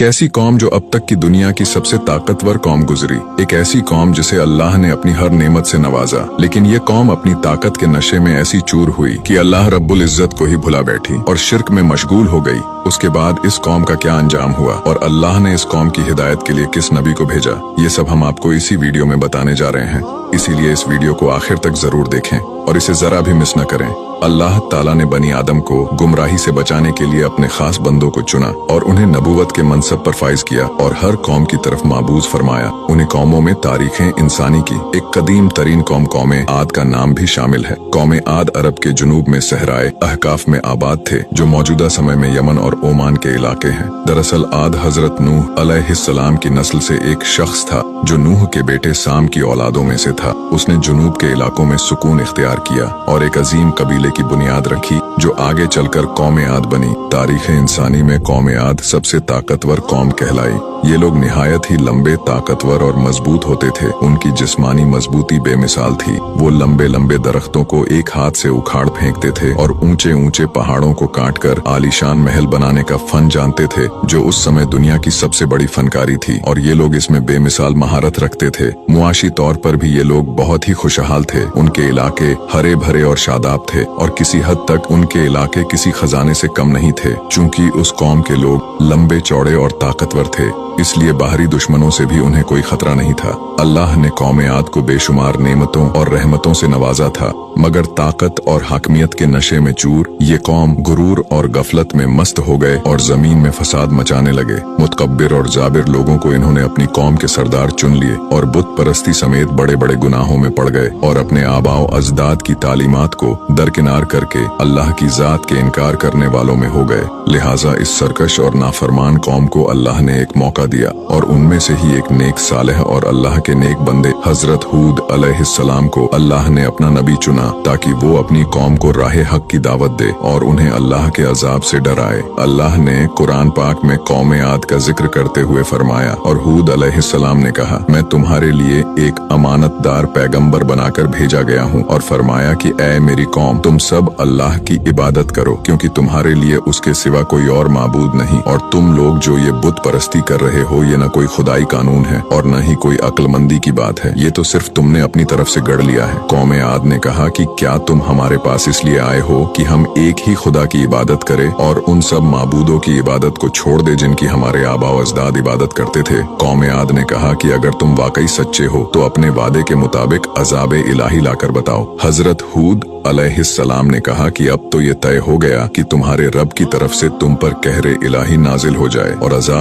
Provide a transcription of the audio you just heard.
एक ऐसी कौम जो अब तक की दुनिया की सबसे ताकतवर कौम गुजरी, एक ऐसी कौम जिसे अल्लाह ने अपनी हर नेमत से नवाजा, लेकिन ये कौम अपनी ताकत के नशे में ऐसी चूर हुई कि अल्लाह रब्बुल इज्जत को ही भुला बैठी और शिर्क में मशगूल हो गई। उसके बाद इस कौम का क्या अंजाम हुआ और अल्लाह ने इस कौम की हिदायत के लिए किस नबी को भेजा, ये सब हम आपको इसी वीडियो में बताने जा रहे हैं। इसीलिए इस वीडियो को आखिर तक जरूर देखें और इसे जरा भी मिस न करें। अल्लाह ताला ने बनी आदम को गुमराही से बचाने के लिए अपने खास बंदों को चुना और उन्हें नबूवत के मनसब पर फाइज किया और हर कौम की तरफ माबूज फरमाया। उन्हीं कौमों में तारीखें इंसानी की एक कदीम तरीन कौम आद का नाम भी शामिल है। कौम आद अरब के जुनूब में सहराए अहकाफ में आबाद थे, जो मौजूदा समय में यमन और ओमान के इलाके हैं। दरअसल आद हजरत नूह अलैहिस्सलाम की नस्ल से एक शख्स था जो नूह के बेटे साम की औलादों में से था। उसने जुनूब के इलाकों में सुकून इख्तियार किया और एक अजीम कबीले की बुनियाद रखी जो आगे चलकर कौम आद बनी। तारीख इंसानी में कौम आद सबसे ताकतवर कौम कहलाई। ये लोग निहायत ही लंबे, ताकतवर और मजबूत होते थे। उनकी जिस्मानी मजबूती बेमिसाल थी। वो लंबे लंबे दरख्तों को एक हाथ से उखाड़ फेंकते थे और ऊंचे ऊंचे पहाड़ों को काटकर आलीशान महल बनाने का फन जानते थे, जो उस समय दुनिया की सबसे बड़ी फनकारी थी और ये लोग इसमें बेमिसाल महारत रखते थे। मुआशी तौर पर भी ये लोग बहुत ही खुशहाल थे। उनके इलाके हरे भरे और शादाब थे और किसी हद तक उनके इलाके किसी खजाने से कम नहीं थे। चूंकि उस कौम के लोग लंबे चौड़े और ताकतवर थे, इसलिए बाहरी दुश्मनों से भी उन्हें कोई खतरा नहीं था। अल्लाह ने कौम आद को बेशुमार नेमतों और रहमतों से नवाजा था, मगर ताकत और हाकमियत के नशे में चूर ये कौम गुरूर और गफलत में मस्त हो गए और जमीन में फसाद मचाने लगे। मुतकब्बिर और जाबिर लोगों को इन्होंने अपनी कौम के सरदार चुन लिए और बुत परस्ती समेत बड़े बड़े गुनाहों में पड़ गए और अपने आबाओ अजदाद की तालीमात को दरकिनार करके अल्लाह की जात के इनकार करने वालों में हो गए। लिहाजा इस सरकश और नाफरमान कौम को अल्लाह ने एक मौका दिया और उनमें से ही एक नेक सालेह और अल्लाह के नेक बंदे हजरत हूद अलैहिस्सलाम को अल्लाह ने अपना नबी चुना ताकि वो अपनी कौम को राहे हक की दावत दे और उन्हें अल्लाह के अजाब से डराए। अल्लाह ने कुरान पाक में कौम आद का जिक्र करते हुए फरमाया, और हूद अलैहिस्सलाम ने कहा, मैं तुम्हारे लिए एक अमानतदार पैगंबर बनाकर भेजा गया हूँ, और फरमाया कि ऐ मेरी कौम, तुम सब अल्लाह की इबादत करो, क्योंकि तुम्हारे लिए उसके सिवा कोई और माबूद नहीं, और तुम लोग जो ये बुत परस्ती कर रहे हो ये न कोई खुदाई कानून है और न ही कोई अक्लमंदी की बात है, ये तो सिर्फ तुमने अपनी तरफ से गढ़ लिया है। कौम आद ने कहा कि क्या तुम हमारे पास इसलिए आए हो कि हम एक ही खुदा की इबादत करें और उन सब माबूदों की इबादत को छोड़ दे जिनकी हमारे आबाओ अजदाद इबादत करते थे। कौम आद ने कहा कि अगर तुम वाकई सच्चे हो तो अपने वादे के मुताबिक अजाब इलाही लाकर बताओ। हजरत हूद अलैहिस्सलाम ने कहा कि अब तो ये तय हो गया कि तुम्हारे रब की तरफ से तुम पर कहरे इलाही नाजिल हो जाए और अजाब